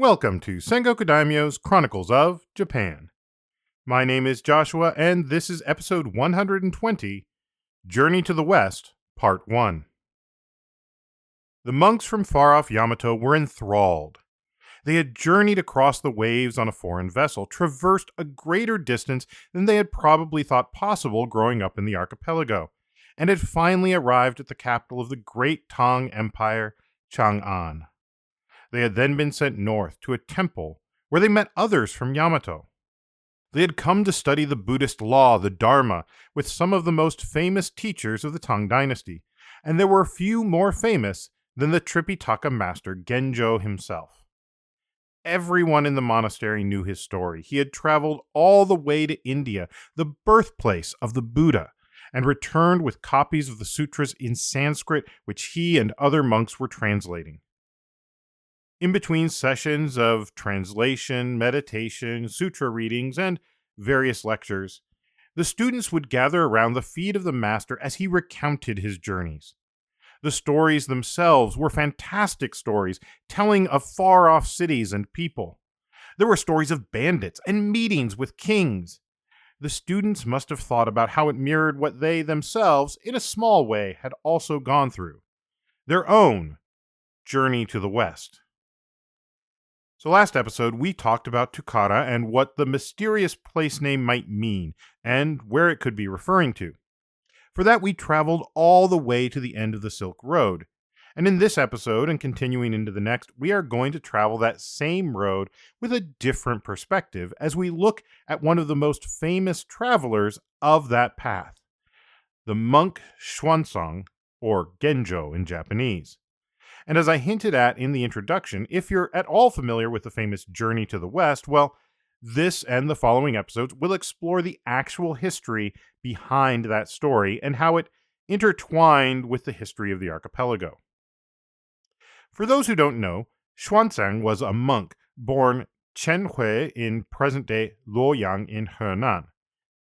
Welcome to Sengoku Daimyo's Chronicles of Japan. My name is Joshua, and this is episode 120, Journey to the West, Part 1. The monks from far-off Yamato were enthralled. They had journeyed across the waves on a foreign vessel, traversed a greater distance than they had probably thought possible growing up in the archipelago, and had finally arrived at the capital of the great Tang Empire, Chang'an. They had then been sent north to a temple where they met others from Yamato. They had come to study the Buddhist law, the Dharma, with some of the most famous teachers of the Tang dynasty, and there were few more famous than the Tripitaka Master Genjo himself. Everyone in the monastery knew his story. He had traveled all the way to India, the birthplace of the Buddha, and returned with copies of the sutras in Sanskrit, which he and other monks were translating. In between sessions of translation, meditation, sutra readings, and various lectures, the students would gather around the feet of the master as he recounted his journeys. The stories themselves were fantastic stories, telling of far-off cities and people. There were stories of bandits and meetings with kings. The students must have thought about how it mirrored what they themselves, in a small way, had also gone through. Their own journey to the West. So last episode, we talked about Tukara and what the mysterious place name might mean, and where it could be referring to. For that, we traveled all the way to the end of the Silk Road. And in this episode, and continuing into the next, we are going to travel that same road with a different perspective as we look at one of the most famous travelers of that path, the monk Xuanzang, or Genjo in Japanese. And as I hinted at in the introduction, if you're at all familiar with the famous Journey to the West, well, this and the following episodes will explore the actual history behind that story and how it intertwined with the history of the archipelago. For those who don't know, Xuanzang was a monk born Chenhui in present-day Luoyang in Henan.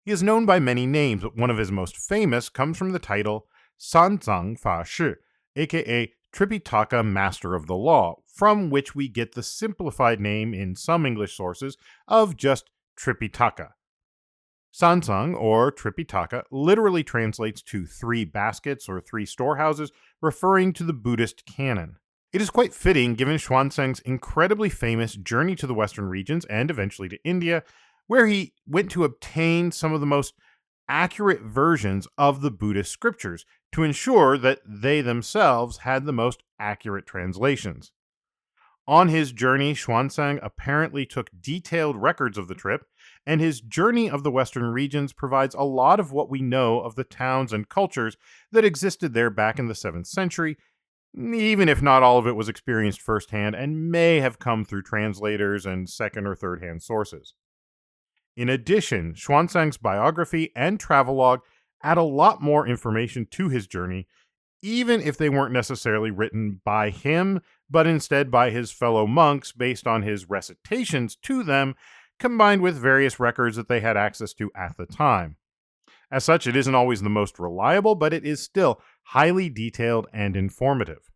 He is known by many names, but one of his most famous comes from the title Sanzang Fashi, aka Tripitaka Master of the Law, from which we get the simplified name in some English sources of just Tripitaka. Sanzang, or Tripitaka, literally translates to three baskets or three storehouses, referring to the Buddhist canon. It is quite fitting given Xuanzang's incredibly famous journey to the western regions and eventually to India, where he went to obtain some of the most accurate versions of the Buddhist scriptures to ensure that they themselves had the most accurate translations. On his journey, Xuanzang apparently took detailed records of the trip, and his Journey of the Western Regions provides a lot of what we know of the towns and cultures that existed there back in the 7th century, even if not all of it was experienced firsthand and may have come through translators and second or third-hand sources. In addition, Xuanzang's biography and travelogue add a lot more information to his journey, even if they weren't necessarily written by him, but instead by his fellow monks based on his recitations to them, combined with various records that they had access to at the time. As such, it isn't always the most reliable, but it is still highly detailed and informative.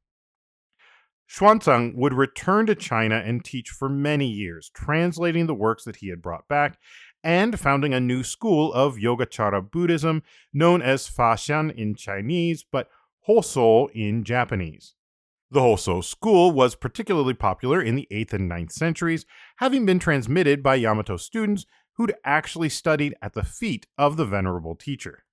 Xuanzang would return to China and teach for many years, translating the works that he had brought back, and founding a new school of Yogacara Buddhism known as Faxiang in Chinese, but Hosso in Japanese. The Hosso school was particularly popular in the 8th and 9th centuries, having been transmitted by Yamato students who'd actually studied at the feet of the venerable teacher.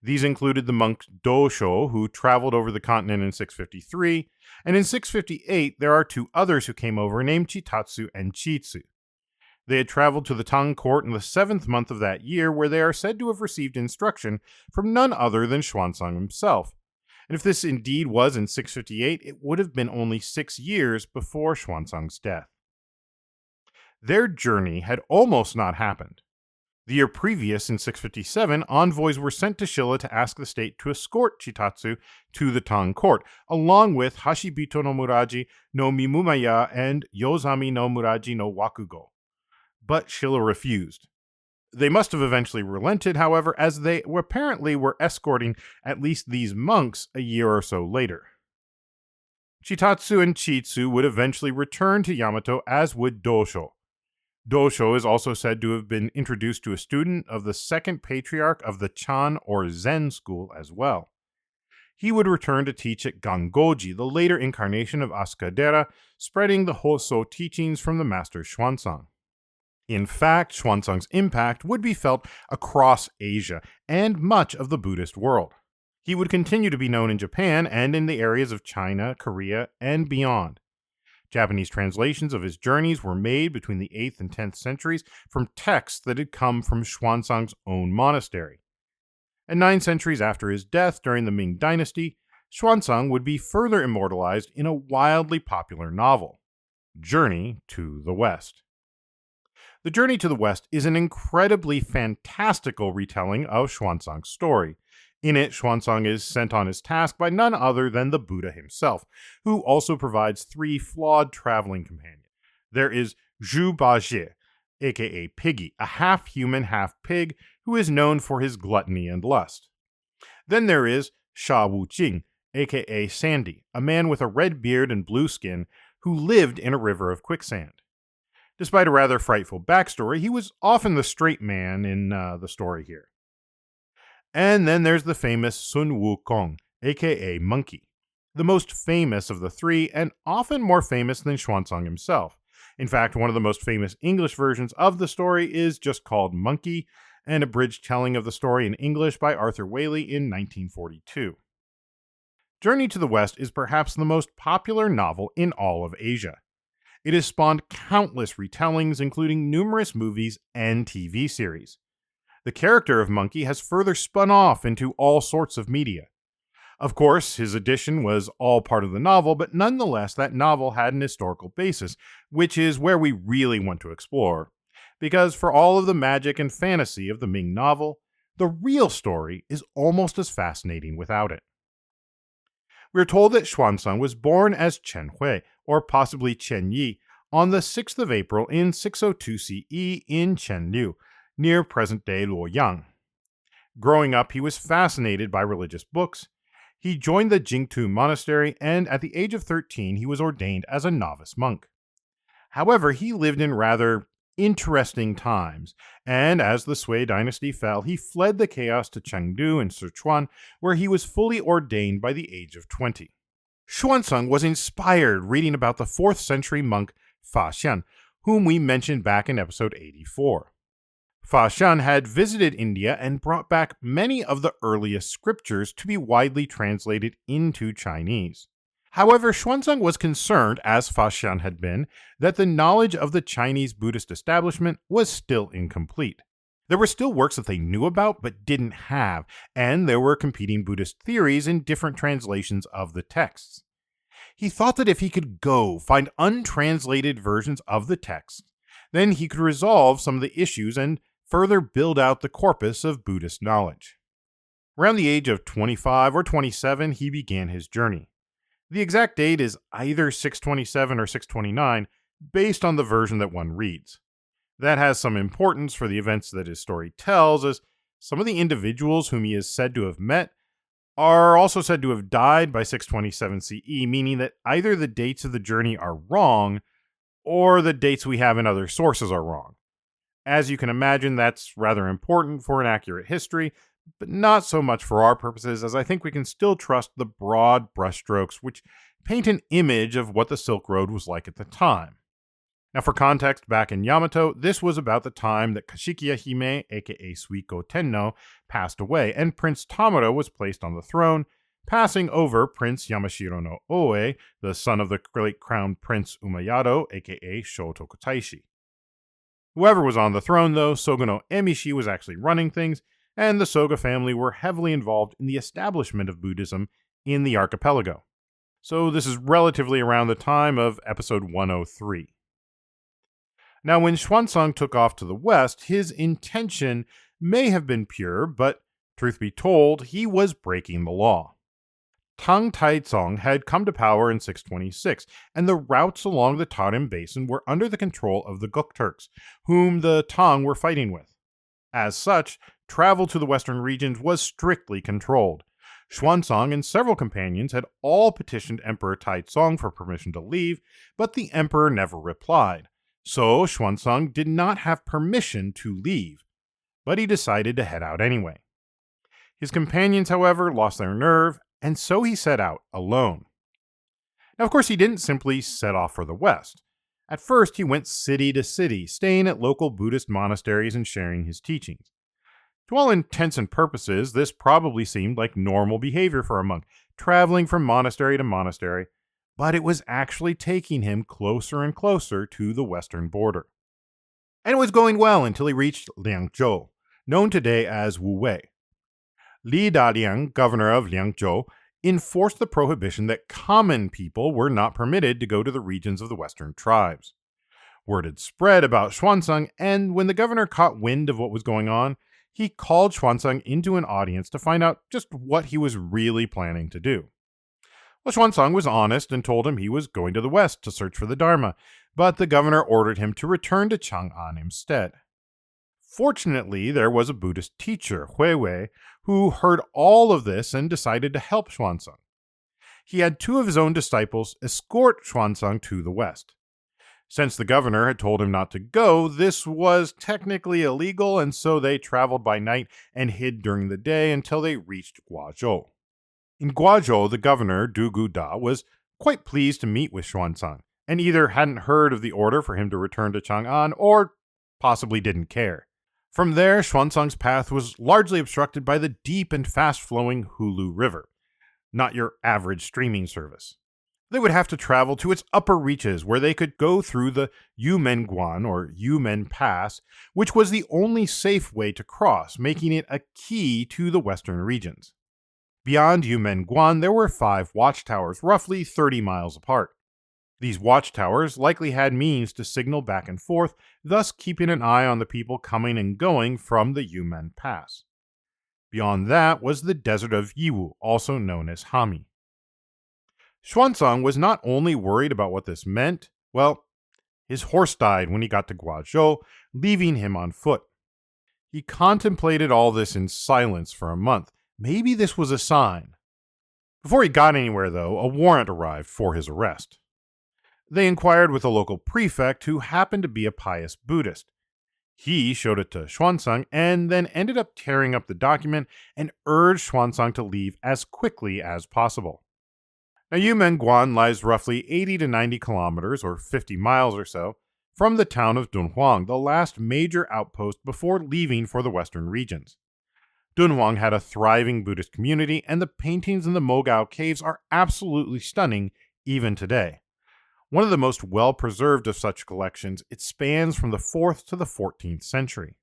These included the monk Dosho, who traveled over the continent in 653, and in 658 there are two others who came over named Chitatsu and Chitsu. They had traveled to the Tang court in the 7th month of that year, where they are said to have received instruction from none other than Xuanzang himself. And if this indeed was in 658, it would have been only 6 years before Xuanzang's death. Their journey had almost not happened. The year previous, in 657, envoys were sent to Shilla to ask the state to escort Chitatsu to the Tang court, along with Hashibito no Muraji no Mimumaya and Yozami no Muraji no Wakugo. But Shilla refused. They must have eventually relented, however, as they apparently were escorting at least these monks a year or so later. Chitatsu and Chitsu would eventually return to Yamato, as would Dosho. Dosho is also said to have been introduced to a student of the second patriarch of the Chan or Zen school as well. He would return to teach at Gangoji, the later incarnation of Asukadera, spreading the Hosso teachings from the master Xuanzang. In fact, Xuanzang's impact would be felt across Asia and much of the Buddhist world. He would continue to be known in Japan and in the areas of China, Korea, and beyond. Japanese translations of his journeys were made between the 8th and 10th centuries from texts that had come from Xuanzang's own monastery. And 9 centuries after his death during the Ming Dynasty, Xuanzang would be further immortalized in a wildly popular novel, Journey to the West. The Journey to the West is an incredibly fantastical retelling of Xuanzang's story. In it, Xuanzang is sent on his task by none other than the Buddha himself, who also provides 3 flawed traveling companions. There is Zhu Bajie, aka Piggy, a half-human, half-pig who is known for his gluttony and lust. Then there is Sha Wuqing, aka Sandy, a man with a red beard and blue skin who lived in a river of quicksand. Despite a rather frightful backstory, he was often the straight man in the story here. And then there's the famous Sun Wukong, aka Monkey, the most famous of the 3 and often more famous than Xuanzang himself. In fact, one of the most famous English versions of the story is just called Monkey, an abridged telling of the story in English by Arthur Waley in 1942. Journey to the West is perhaps the most popular novel in all of Asia. It has spawned countless retellings, including numerous movies and TV series. The character of Monkey has further spun off into all sorts of media. Of course, his edition was all part of the novel, but nonetheless, that novel had an historical basis, which is where we really want to explore. Because for all of the magic and fantasy of the Ming novel, the real story is almost as fascinating without it. We're told that Xuanzang was born as Chen Hui, or possibly Chen Yi, on the 6th of April in 602 CE in Chenliu, near present-day Luoyang. Growing up, he was fascinated by religious books. He joined the Jingtu monastery, and at the age of 13, he was ordained as a novice monk. However, he lived in rather interesting times, and as the Sui dynasty fell, he fled the chaos to Chengdu in Sichuan, where he was fully ordained by the age of 20. Xuanzang was inspired reading about the 4th century monk Faxiang, whom we mentioned back in episode 84. Faxiang had visited India and brought back many of the earliest scriptures to be widely translated into Chinese. However, Xuanzang was concerned, as Faxiang had been, that the knowledge of the Chinese Buddhist establishment was still incomplete. There were still works that they knew about but didn't have, and there were competing Buddhist theories in different translations of the texts. He thought that if he could go find untranslated versions of the text, then he could resolve some of the issues and further build out the corpus of Buddhist knowledge. Around the age of 25 or 27, he began his journey. The exact date is either 627 or 629, based on the version that one reads. That has some importance for the events that his story tells, as some of the individuals whom he is said to have met are also said to have died by 627 CE, meaning that either the dates of the journey are wrong, or the dates we have in other sources are wrong. As you can imagine, that's rather important for an accurate history, but not so much for our purposes, as I think we can still trust the broad brushstrokes which paint an image of what the Silk Road was like at the time. Now, for context, back in Yamato, this was about the time that Kashikiya Hime, aka Suiko Tenno, passed away, and Prince Tamura was placed on the throne, passing over Prince Yamashiro no Oe, the son of the great crown Prince Umayado, aka Shotoku Taishi. Whoever was on the throne, though, Soga no Emishi was actually running things, and the Soga family were heavily involved in the establishment of Buddhism in the archipelago. So this is relatively around the time of episode 103. Now, when Xuanzang took off to the west, his intention may have been pure, but truth be told, he was breaking the law. Tang Taizong had come to power in 626, and the routes along the Tarim Basin were under the control of the Gokturks, whom the Tang were fighting with. As such, travel to the western regions was strictly controlled. Xuanzang and several companions had all petitioned Emperor Taizong for permission to leave, but the emperor never replied. So Xuanzang did not have permission to leave, but he decided to head out anyway. His companions, however, lost their nerve, and so he set out alone. Now, of course, he didn't simply set off for the West. At first, he went city to city, staying at local Buddhist monasteries and sharing his teachings. To all intents and purposes, this probably seemed like normal behavior for a monk, traveling from monastery to monastery, but it was actually taking him closer and closer to the western border. And it was going well until he reached Liangzhou, known today as Wuwei. Li Daliang, governor of Liangzhou, enforced the prohibition that common people were not permitted to go to the regions of the western tribes. Word had spread about Xuanzang, and when the governor caught wind of what was going on, he called Xuanzang into an audience to find out just what he was really planning to do. Well, Xuanzang was honest and told him he was going to the west to search for the Dharma, but the governor ordered him to return to Chang'an instead. Fortunately, there was a Buddhist teacher, Huiwei, who heard all of this and decided to help Xuanzang. He had two of his own disciples escort Xuanzang to the west. Since the governor had told him not to go, this was technically illegal, and so they traveled by night and hid during the day until they reached Guazhou. In Guazhou, the governor, Du Guda, was quite pleased to meet with Xuanzang, and either hadn't heard of the order for him to return to Chang'an or possibly didn't care. From there, Xuanzang's path was largely obstructed by the deep and fast-flowing Hulu River, not your average streaming service. They would have to travel to its upper reaches where they could go through the Yumenguan or Yumen Pass, which was the only safe way to cross, making it a key to the western regions. Beyond Yumenguan, there were 5 watchtowers, roughly 30 miles apart. These watchtowers likely had means to signal back and forth, thus keeping an eye on the people coming and going from the Yumen Pass. Beyond that was the desert of Yiwu, also known as Hami. Xuanzang was not only worried about what this meant, well, his horse died when he got to Guazhou, leaving him on foot. He contemplated all this in silence for a month. Maybe this was a sign. Before he got anywhere, though, a warrant arrived for his arrest. They inquired with a local prefect who happened to be a pious Buddhist. He showed it to Xuanzang and then ended up tearing up the document and urged Xuanzang to leave as quickly as possible. Now, Yumenguan lies roughly 80 to 90 kilometers, or 50 miles or so, from the town of Dunhuang, the last major outpost before leaving for the western regions. Dunhuang had a thriving Buddhist community, and the paintings in the Mogao caves are absolutely stunning even today. One of the most well-preserved of such collections, it spans from the 4th to the 14th century.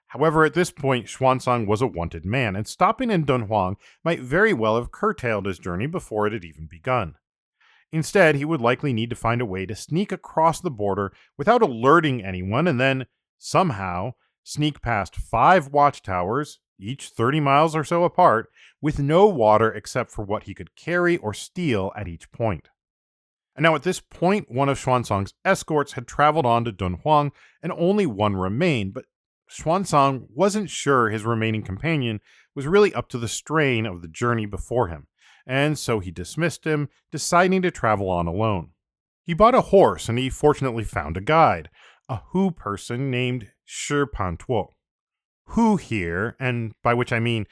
However, at this point, Xuanzang was a wanted man, and stopping in Dunhuang might very well have curtailed his journey before it had even begun. Instead, he would likely need to find a way to sneak across the border without alerting anyone, and then, somehow, sneak past 5 watchtowers, each 30 miles or so apart, with no water except for what he could carry or steal at each point. And now at this point, one of Xuanzang's escorts had traveled on to Dunhuang, and only one remained, but Xuanzang wasn't sure his remaining companion was really up to the strain of the journey before him, and so he dismissed him, deciding to travel on alone. He bought a horse, and he fortunately found a guide, a Hu person named Shi Pantuo. Hu here, and by which I mean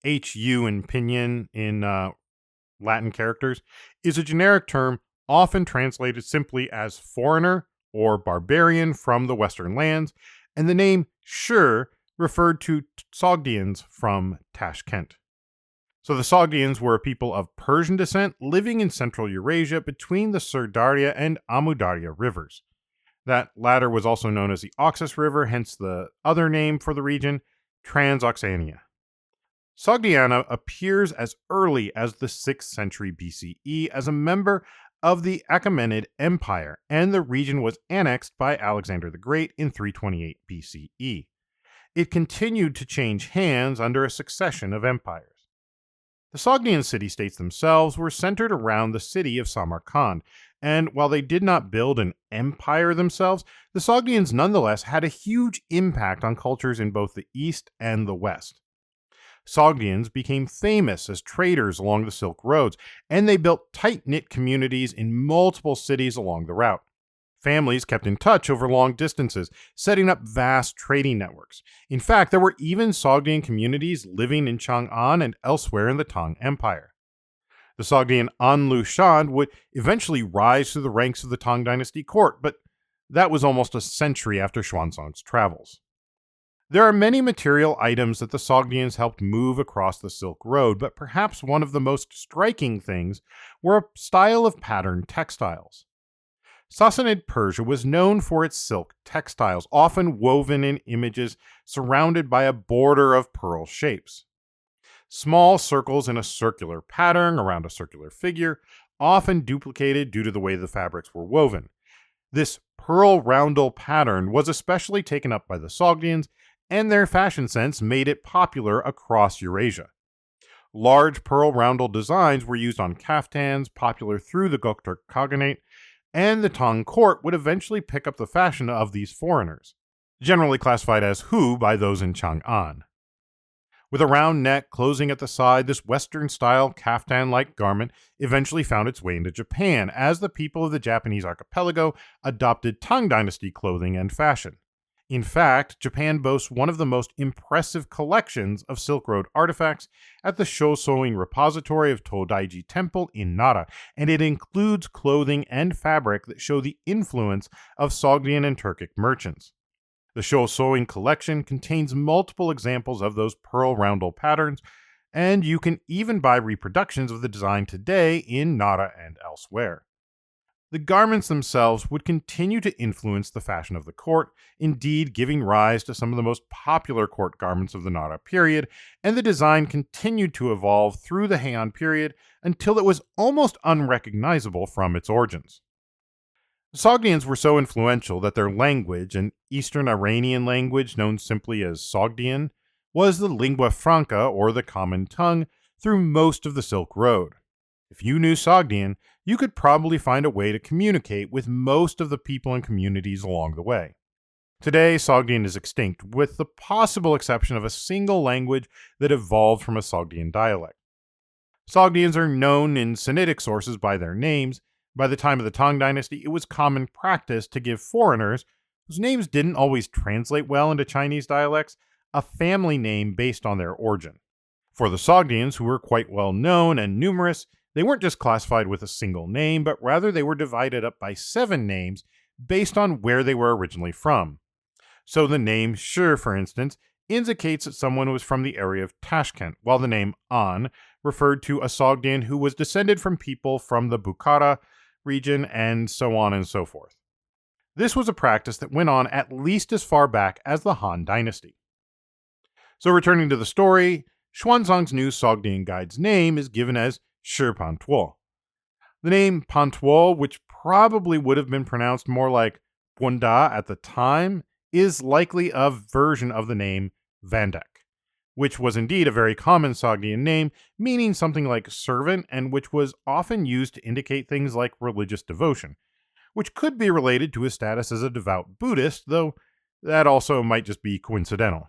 HU in pinyin in Latin characters, is a generic term often translated simply as foreigner or barbarian from the western lands, and the name Shur referred to Sogdians from Tashkent. So the Sogdians were a people of Persian descent living in central Eurasia between the Sirdarya and Amudarya rivers. That latter was also known as the Oxus River, hence the other name for the region, Transoxania. Sogdiana appears as early as the 6th century BCE as a member of the Achaemenid Empire, and the region was annexed by Alexander the Great in 328 BCE. It continued to change hands under a succession of empires. The Sogdian city-states themselves were centered around the city of Samarkand, and while they did not build an empire themselves, the Sogdians nonetheless had a huge impact on cultures in both the East and the West. Sogdians became famous as traders along the Silk Roads, and they built tight-knit communities in multiple cities along the route. Families kept in touch over long distances, setting up vast trading networks. In fact, there were even Sogdian communities living in Chang'an and elsewhere in the Tang Empire. The Sogdian Anlu Shan would eventually rise through the ranks of the Tang Dynasty court, but that was almost a century after Xuanzang's travels. There are many material items that the Sogdians helped move across the Silk Road, but perhaps one of the most striking things were a style of patterned textiles. Sassanid Persia was known for its silk textiles, often woven in images surrounded by a border of pearl shapes. Small circles in a circular pattern around a circular figure, often duplicated due to the way the fabrics were woven. This pearl roundel pattern was especially taken up by the Sogdians, and their fashion sense made it popular across Eurasia. Large pearl roundel designs were used on kaftans, popular through the Gokturk Khaganate, and the Tang court would eventually pick up the fashion of these foreigners, generally classified as Hu by those in Chang'an. With a round neck closing at the side, this Western-style kaftan-like garment eventually found its way into Japan as the people of the Japanese archipelago adopted Tang Dynasty clothing and fashion. In fact, Japan boasts one of the most impressive collections of Silk Road artifacts at the Shosouin Repository of Todaiji Temple in Nara, and it includes clothing and fabric that show the influence of Sogdian and Turkic merchants. The Shosouin collection contains multiple examples of those pearl roundel patterns, and you can even buy reproductions of the design today in Nara and elsewhere. The garments themselves would continue to influence the fashion of the court, indeed giving rise to some of the most popular court garments of the Nara period, and the design continued to evolve through the Heian period until it was almost unrecognizable from its origins. The Sogdians were so influential that their language, an Eastern Iranian language known simply as Sogdian, was the lingua franca, or the common tongue, through most of the Silk Road. If you knew Sogdian, you could probably find a way to communicate with most of the people and communities along the way. Today, Sogdian is extinct, with the possible exception of a single language that evolved from a Sogdian dialect. Sogdians are known in Sinitic sources by their names. By the time of the Tang Dynasty, it was common practice to give foreigners, whose names didn't always translate well into Chinese dialects, a family name based on their origin. For the Sogdians, who were quite well known and numerous, they weren't just classified with a single name, but rather they were divided up by 7 names based on where they were originally from. So the name Shi, for instance, indicates that someone was from the area of Tashkent, while the name An referred to a Sogdian who was descended from people from the Bukhara region, and so on and so forth. This was a practice that went on at least as far back as the Han Dynasty. So returning to the story, Xuanzang's new Sogdian guide's name is given as Shi Pantuo. The name Pantuo, which probably would have been pronounced more like Bunda at the time, is likely a version of the name Vandak, which was indeed a very common Sogdian name, meaning something like servant, and which was often used to indicate things like religious devotion, which could be related to his status as a devout Buddhist, though that also might just be coincidental.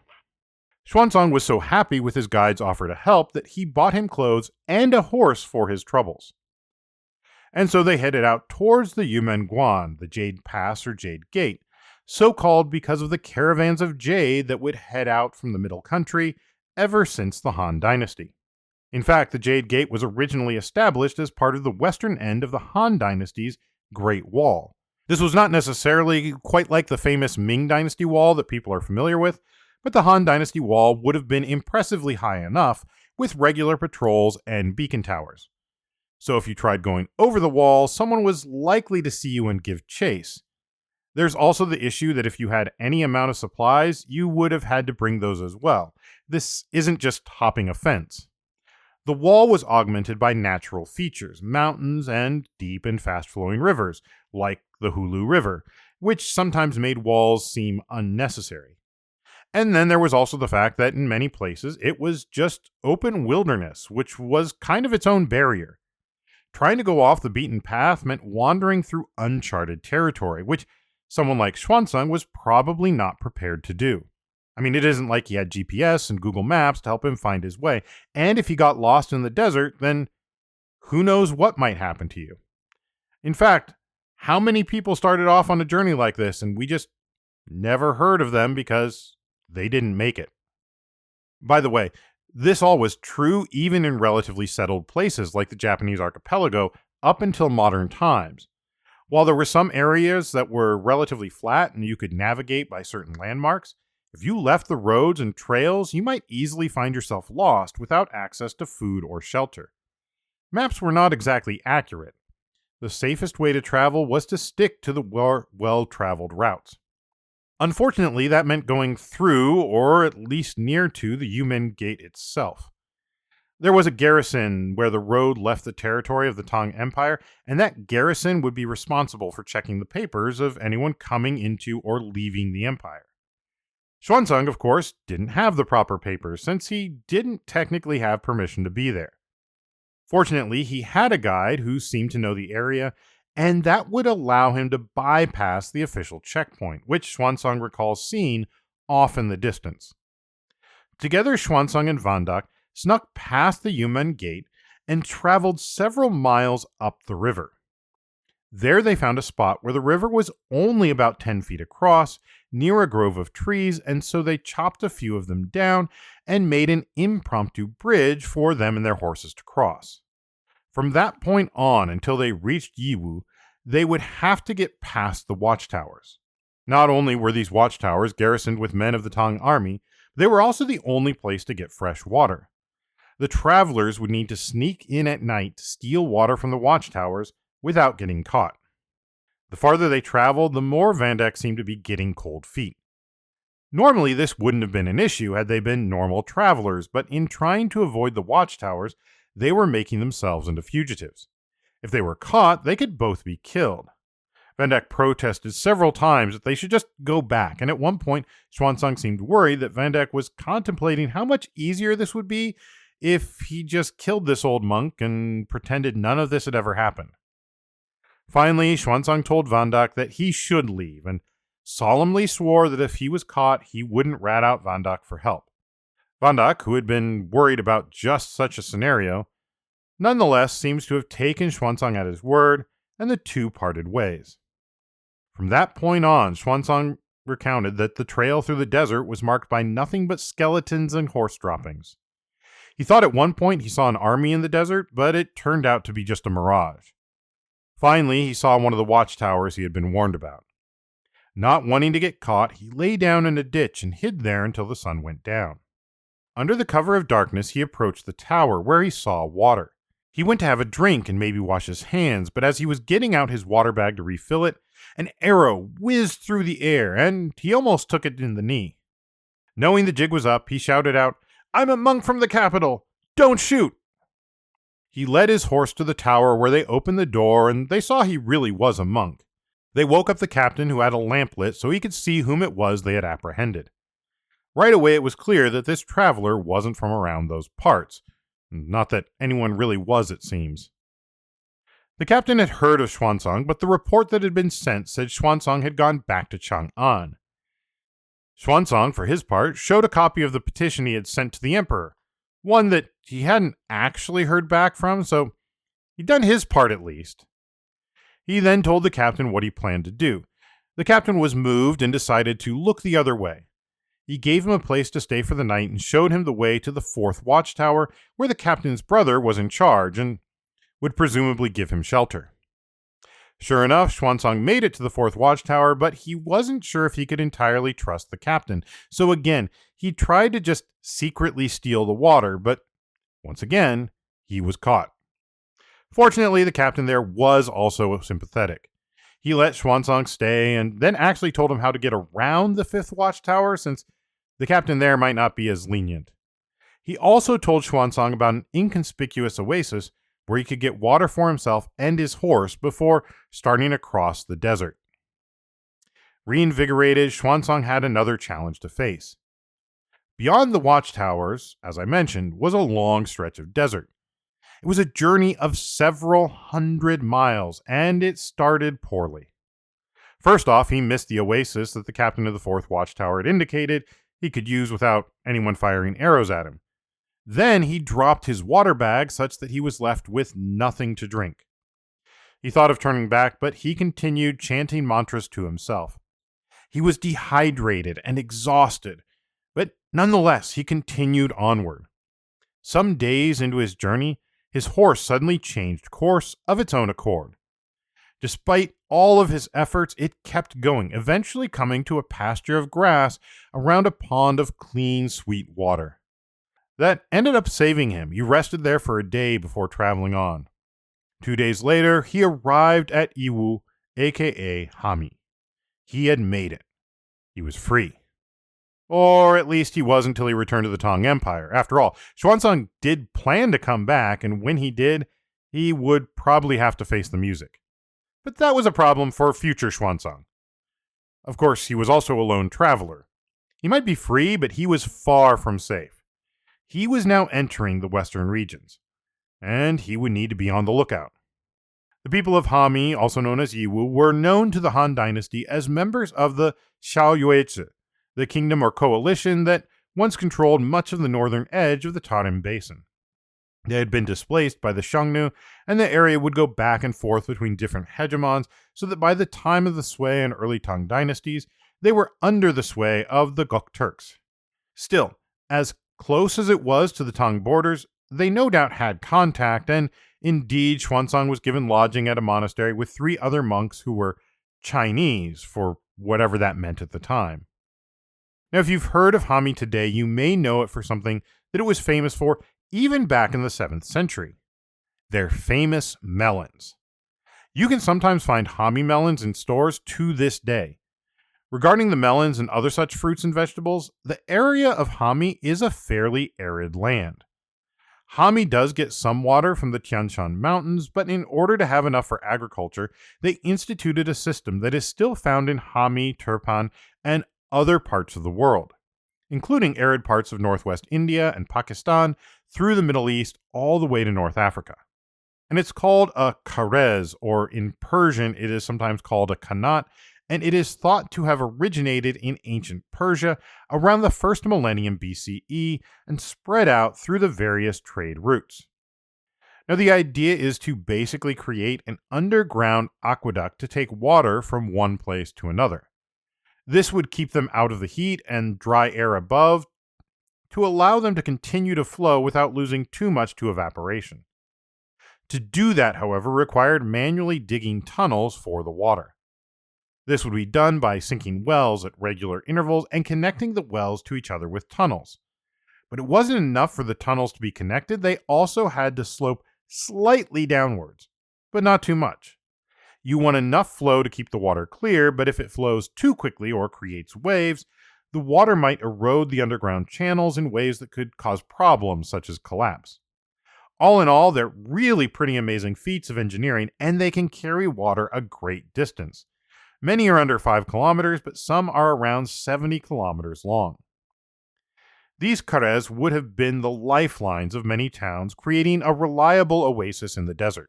Xuanzang was so happy with his guide's offer to help that he bought him clothes and a horse for his troubles. And so they headed out towards the Yumenguan, the Jade Pass or Jade Gate, so called because of the caravans of jade that would head out from the Middle Country ever since the Han Dynasty. In fact, the Jade Gate was originally established as part of the western end of the Han Dynasty's Great Wall. This was not necessarily quite like the famous Ming Dynasty Wall that people are familiar with, but the Han Dynasty Wall would have been impressively high enough with regular patrols and beacon towers. So if you tried going over the wall, someone was likely to see you and give chase. There's also the issue that if you had any amount of supplies, you would have had to bring those as well. This isn't just hopping a fence. The wall was augmented by natural features, mountains, and deep and fast-flowing rivers, like the Hulu River, which sometimes made walls seem unnecessary. And then there was also the fact that in many places it was just open wilderness, which was kind of its own barrier. Trying to go off the beaten path meant wandering through uncharted territory, which someone like Xuanzang was probably not prepared to do. I mean, it isn't like he had GPS and Google Maps to help him find his way. And if he got lost in the desert, then who knows what might happen to you? In fact, how many people started off on a journey like this and we just never heard of them because they didn't make it? By the way, this all was true even in relatively settled places like the Japanese archipelago up until modern times. While there were some areas that were relatively flat and you could navigate by certain landmarks, if you left the roads and trails, you might easily find yourself lost without access to food or shelter. Maps were not exactly accurate. The safest way to travel was to stick to the well-traveled routes. Unfortunately, that meant going through, or at least near to, the Yumen Gate itself. There was a garrison where the road left the territory of the Tang Empire, and that garrison would be responsible for checking the papers of anyone coming into or leaving the empire. Xuanzang, of course, didn't have the proper papers, since he didn't technically have permission to be there. Fortunately, he had a guide who seemed to know the area, and that would allow him to bypass the official checkpoint, which Xuanzang recalls seeing off in the distance. Together, Xuanzang and Vandak snuck past the Yumen Gate and traveled several miles up the river. There they found a spot where the river was only about 10 feet across, near a grove of trees, and so they chopped a few of them down and made an impromptu bridge for them and their horses to cross. From that point on until they reached Yiwu, they would have to get past the watchtowers. Not only were these watchtowers garrisoned with men of the Tang army, they were also the only place to get fresh water. The travelers would need to sneak in at night to steal water from the watchtowers without getting caught. The farther they traveled, the more Vandak seemed to be getting cold feet. Normally, this wouldn't have been an issue had they been normal travelers, but in trying to avoid the watchtowers, they were making themselves into fugitives. If they were caught, they could both be killed. Vandak protested several times that they should just go back, and at one point, Xuanzang seemed worried that Vandak was contemplating how much easier this would be if he just killed this old monk and pretended none of this had ever happened. Finally, Xuanzang told Vandak that he should leave, and solemnly swore that if he was caught, he wouldn't rat out Vandak for help. Vandak, who had been worried about just such a scenario, nonetheless seems to have taken Xuanzang at his word, and the two parted ways. From that point on, Xuanzang recounted that the trail through the desert was marked by nothing but skeletons and horse droppings. He thought at one point he saw an army in the desert, but it turned out to be just a mirage. Finally, he saw one of the watchtowers he had been warned about. Not wanting to get caught, he lay down in a ditch and hid there until the sun went down. Under the cover of darkness, he approached the tower, where he saw water. He went to have a drink and maybe wash his hands, but as he was getting out his water bag to refill it, an arrow whizzed through the air, and he almost took it in the knee. Knowing the jig was up, he shouted out, "I'm a monk from the capital! Don't shoot!" He led his horse to the tower where they opened the door, and they saw he really was a monk. They woke up the captain, who had a lamp lit so he could see whom it was they had apprehended. Right away it was clear that this traveler wasn't from around those parts. Not that anyone really was, it seems. The captain had heard of Xuanzang, but the report that had been sent said Xuanzang had gone back to Chang'an. Xuanzang, for his part, showed a copy of the petition he had sent to the emperor, one that he hadn't actually heard back from, so he'd done his part at least. He then told the captain what he planned to do. The captain was moved and decided to look the other way. He gave him a place to stay for the night and showed him the way to the 4th watchtower, where the captain's brother was in charge and would presumably give him shelter. Sure enough, Xuanzang made it to the 4th watchtower, but he wasn't sure if he could entirely trust the captain. So again, he tried to just secretly steal the water, but once again, he was caught. Fortunately, the captain there was also sympathetic. He let Xuanzang stay and then actually told him how to get around the 5th watchtower, since the captain there might not be as lenient. He also told Xuanzang about an inconspicuous oasis where he could get water for himself and his horse before starting across the desert. Reinvigorated, Xuanzang had another challenge to face. Beyond the watchtowers, as I mentioned, was a long stretch of desert. It was a journey of several hundred miles, and it started poorly. First off, he missed the oasis that the captain of the 4th watchtower had indicated, he could use without anyone firing arrows at him. Then he dropped his water bag such that he was left with nothing to drink. He thought of turning back, but he continued chanting mantras to himself. He was dehydrated and exhausted, but nonetheless he continued onward. Some days into his journey, his horse suddenly changed course of its own accord. Despite all of his efforts, it kept going, eventually coming to a pasture of grass around a pond of clean, sweet water. That ended up saving him. He rested there for a day before traveling on. 2 days later, he arrived at Yiwu, aka Hami. He had made it. He was free. Or at least he was until he returned to the Tang Empire. After all, Xuanzang did plan to come back, and when he did, he would probably have to face the music. But that was a problem for future Xuanzang. Of course, he was also a lone traveler. He might be free, but he was far from safe. He was now entering the western regions, and he would need to be on the lookout. The people of Hami, also known as Yiwu, were known to the Han Dynasty as members of the Xiaoyuezi, the kingdom or coalition that once controlled much of the northern edge of the Tarim Basin. They had been displaced by the Xiongnu, and the area would go back and forth between different hegemons, so that by the time of the Sui and early Tang dynasties, they were under the sway of the Gokturks. Still, as close as it was to the Tang borders, they no doubt had contact, and indeed Xuanzang was given lodging at a monastery with 3 other monks who were Chinese, for whatever that meant at the time. Now, if you've heard of Hami today, you may know it for something that it was famous for even back in the 7th century. Their famous melons. You can sometimes find Hami melons in stores to this day. Regarding the melons and other such fruits and vegetables, the area of Hami is a fairly arid land. Hami does get some water from the Tian Shan Mountains, but in order to have enough for agriculture, they instituted a system that is still found in Hami, Turpan, and other parts of the world, including arid parts of northwest India and Pakistan, through the Middle East, all the way to North Africa. And it's called a karez, or in Persian it is sometimes called a kanat, and it is thought to have originated in ancient Persia around the 1st millennium BCE and spread out through the various trade routes. Now, the idea is to basically create an underground aqueduct to take water from one place to another. This would keep them out of the heat and dry air above to allow them to continue to flow without losing too much to evaporation. To do that, however, required manually digging tunnels for the water. This would be done by sinking wells at regular intervals and connecting the wells to each other with tunnels. But it wasn't enough for the tunnels to be connected, they also had to slope slightly downwards, but not too much. You want enough flow to keep the water clear, but if it flows too quickly or creates waves, the water might erode the underground channels in ways that could cause problems such as collapse. All in all, they're really pretty amazing feats of engineering, and they can carry water a great distance. Many are under 5 kilometers, but some are around 70 kilometers long. These karez would have been the lifelines of many towns, creating a reliable oasis in the desert.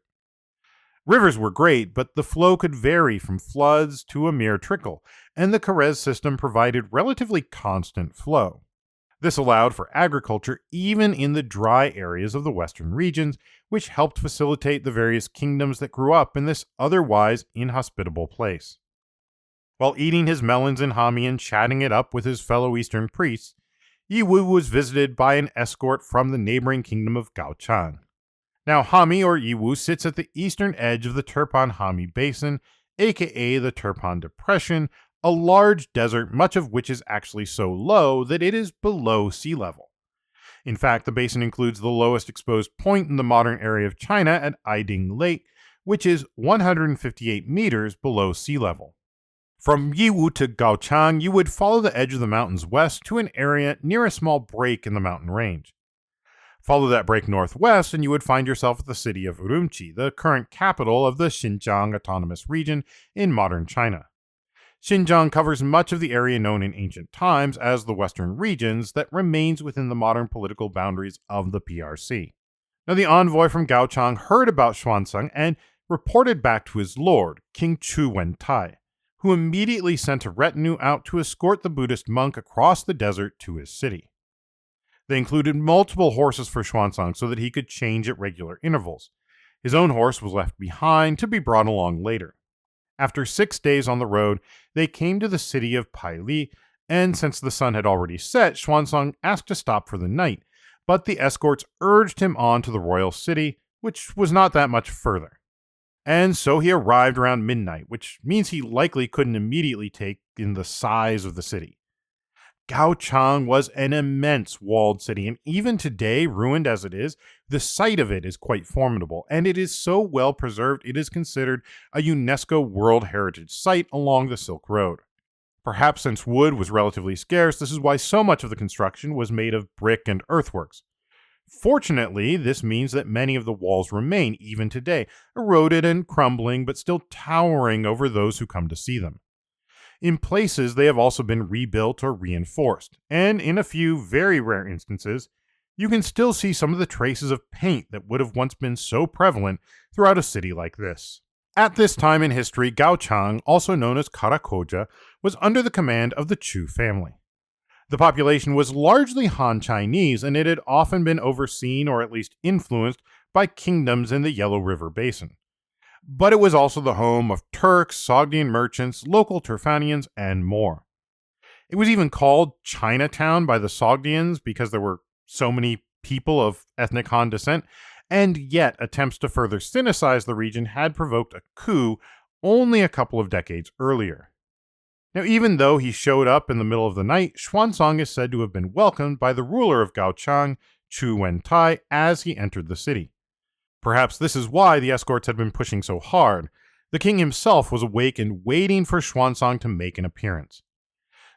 Rivers were great, but the flow could vary from floods to a mere trickle, and the karez system provided relatively constant flow. This allowed for agriculture even in the dry areas of the western regions, which helped facilitate the various kingdoms that grew up in this otherwise inhospitable place. While eating his melons in Hami and chatting it up with his fellow Eastern priests, Yiwu was visited by an escort from the neighboring kingdom of Gaochang. Now, Hami or Yiwu sits at the eastern edge of the Turpan-Hami Basin, aka the Turpan Depression, a large desert, much of which is actually so low that it is below sea level. In fact, the basin includes the lowest exposed point in the modern area of China at Aiding Lake, which is 158 meters below sea level. From Yiwu to Gaochang, you would follow the edge of the mountains west to an area near a small break in the mountain range. Follow that break northwest, and you would find yourself at the city of Urumqi, the current capital of the Xinjiang Autonomous Region in modern China. Xinjiang covers much of the area known in ancient times as the Western regions that remains within the modern political boundaries of the PRC. Now, the envoy from Gaochang heard about Xuanzang and reported back to his lord, King Chu Wentai, who immediately sent a retinue out to escort the Buddhist monk across the desert to his city. They included multiple horses for Xuanzang so that he could change at regular intervals. His own horse was left behind to be brought along later. After 6 days on the road, they came to the city of Paili, and since the sun had already set, Xuanzang asked to stop for the night, but the escorts urged him on to the royal city, which was not that much further. And so he arrived around midnight, which means he likely couldn't immediately take in the size of the city. Gaochang was an immense walled city, and even today, ruined as it is, the site of it is quite formidable, and it is so well preserved it is considered a UNESCO World Heritage Site along the Silk Road. Perhaps since wood was relatively scarce, this is why so much of the construction was made of brick and earthworks. Fortunately, this means that many of the walls remain even today, eroded and crumbling, but still towering over those who come to see them. In places, they have also been rebuilt or reinforced, and in a few very rare instances, you can still see some of the traces of paint that would have once been so prevalent throughout a city like this. At this time in history, Gaochang, also known as Karakoja, was under the command of the Chu family. The population was largely Han Chinese, and it had often been overseen or at least influenced by kingdoms in the Yellow River Basin. But it was also the home of Turks, Sogdian merchants, local Turfanians, and more. It was even called Chinatown by the Sogdians because there were so many people of ethnic Han descent, and yet attempts to further sinicize the region had provoked a coup only a couple of decades earlier. Now, even though he showed up in the middle of the night, Xuanzang is said to have been welcomed by the ruler of Gaochang, Chu Wentai, as he entered the city. Perhaps this is why the escorts had been pushing so hard. The king himself was awake and waiting for Xuanzang to make an appearance.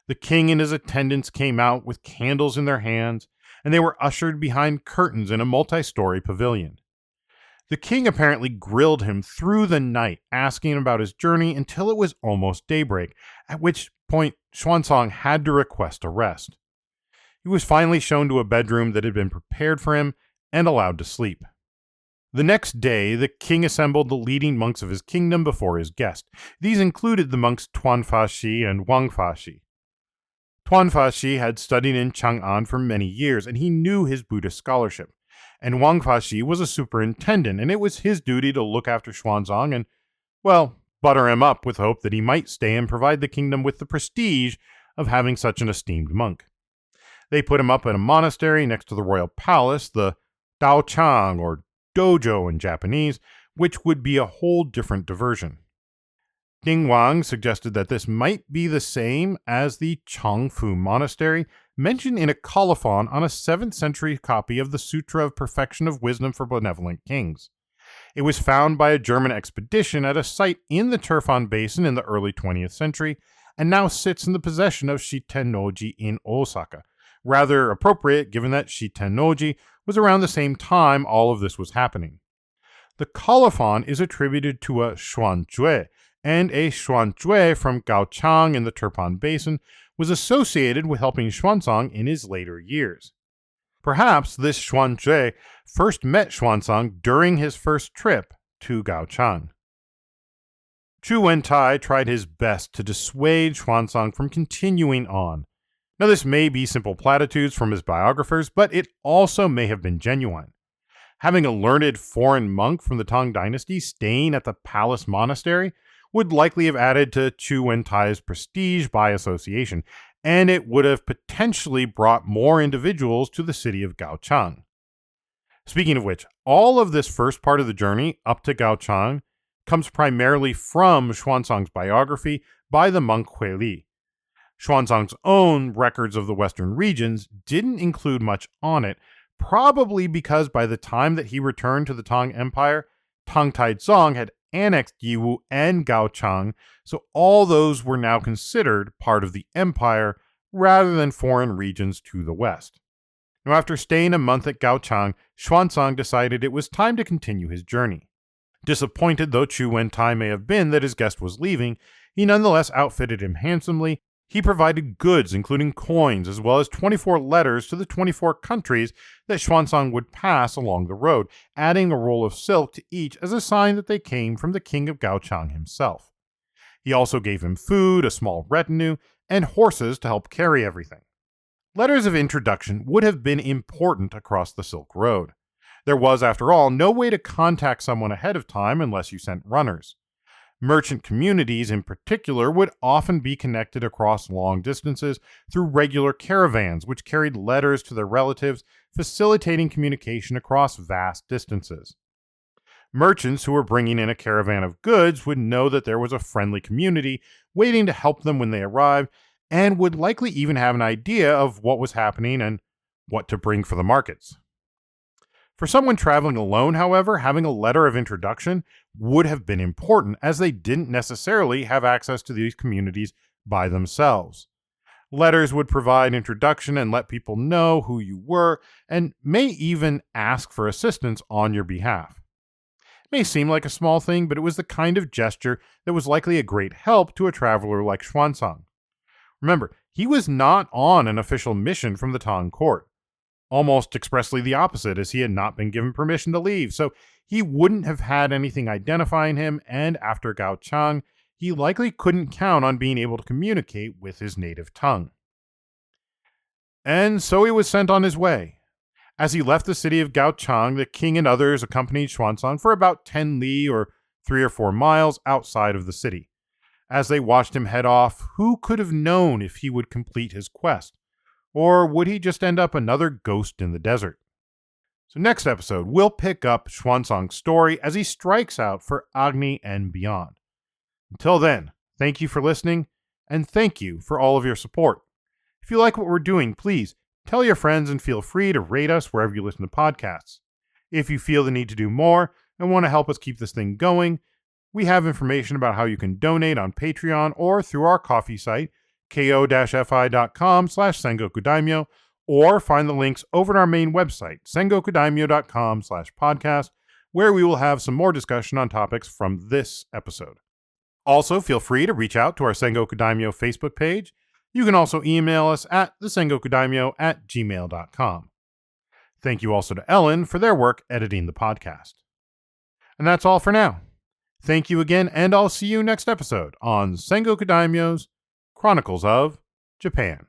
The king and his attendants came out with candles in their hands, and they were ushered behind curtains in a multi-story pavilion. The king apparently grilled him through the night, asking about his journey until it was almost daybreak, at which point Xuanzang had to request a rest. He was finally shown to a bedroom that had been prepared for him and allowed to sleep. The next day, the king assembled the leading monks of his kingdom before his guest. These included the monks Tuan Fashi and Wang Fashi. Tuan Fashi had studied in Chang'an for many years, and he knew his Buddhist scholarship. And Wang Fashi was a superintendent, and it was his duty to look after Xuanzang and, well, butter him up with hope that he might stay and provide the kingdom with the prestige of having such an esteemed monk. They put him up in a monastery next to the royal palace, the Daochang, or dojo in Japanese, which would be a whole different diversion. Ding Wang suggested that this might be the same as the Changfu Monastery, mentioned in a colophon on a 7th century copy of the Sutra of Perfection of Wisdom for Benevolent Kings. It was found by a German expedition at a site in the Turfan Basin in the early 20th century, and now sits in the possession of Shitennoji in Osaka. Rather appropriate given that Shitennoji was around the same time all of this was happening. The colophon is attributed to a Xuanzang, and a Xuanzang from Gaochang in the Turpan Basin was associated with helping Xuanzang in his later years. Perhaps this Xuanzang first met Xuanzang during his first trip to Gaochang. Chu Wentai tried his best to dissuade Xuanzang from continuing on. Now, this may be simple platitudes from his biographers, but it also may have been genuine. Having a learned foreign monk from the Tang dynasty staying at the palace monastery would likely have added to Chu Wentai's prestige by association, and it would have potentially brought more individuals to the city of Gaochang. Speaking of which, all of this first part of the journey up to Gaochang comes primarily from Xuanzang's biography by the monk Huili. Xuanzang's own records of the western regions didn't include much on it, probably because by the time that he returned to the Tang Empire, Tang Taizong had annexed Yiwu and Gaochang, so all those were now considered part of the empire rather than foreign regions to the west. Now, after staying a month at Gaochang, Xuanzang decided it was time to continue his journey. Disappointed though Chu Wentai may have been that his guest was leaving, he nonetheless outfitted him handsomely. He provided goods, including coins, as well as 24 letters to the 24 countries that Xuanzang would pass along the road, adding a roll of silk to each as a sign that they came from the king of Gaochang himself. He also gave him food, a small retinue, and horses to help carry everything. Letters of introduction would have been important across the Silk Road. There was, after all, no way to contact someone ahead of time unless you sent runners. Merchant communities, in particular, would often be connected across long distances through regular caravans, which carried letters to their relatives, facilitating communication across vast distances. Merchants who were bringing in a caravan of goods would know that there was a friendly community waiting to help them when they arrived, and would likely even have an idea of what was happening and what to bring for the markets. For someone traveling alone, however, having a letter of introduction would have been important, as they didn't necessarily have access to these communities by themselves. Letters would provide introduction and let people know who you were, and may even ask for assistance on your behalf. It may seem like a small thing, but it was the kind of gesture that was likely a great help to a traveler like Xuanzang. Remember, he was not on an official mission from the Tang court. Almost expressly the opposite, as he had not been given permission to leave, so he wouldn't have had anything identifying him, and after Gaochang, he likely couldn't count on being able to communicate with his native tongue. And so he was sent on his way. As he left the city of Gaochang, the king and others accompanied Xuanzang for about 10 li or 3 or 4 miles outside of the city. As they watched him head off, who could have known if he would complete his quest? Or would he just end up another ghost in the desert? So next episode, we'll pick up Xuanzang's story as he strikes out for Agni and beyond. Until then, thank you for listening, and thank you for all of your support. If you like what we're doing, please tell your friends and feel free to rate us wherever you listen to podcasts. If you feel the need to do more and want to help us keep this thing going, we have information about how you can donate on Patreon or through our coffee site, ko-fi.com/sengokudaimyo, or find the links over at our main website, sengokudaimyo.com/podcast, where we will have some more discussion on topics from this episode. Also, feel free to reach out to our Sengoku Daimyo Facebook page. You can also email us at thesengokudaimyo@gmail.com. Thank you also to Ellen for their work editing the podcast. And that's all for now. Thank you again, and I'll see you next episode on Sengoku Daimyo's Chronicles of Japan.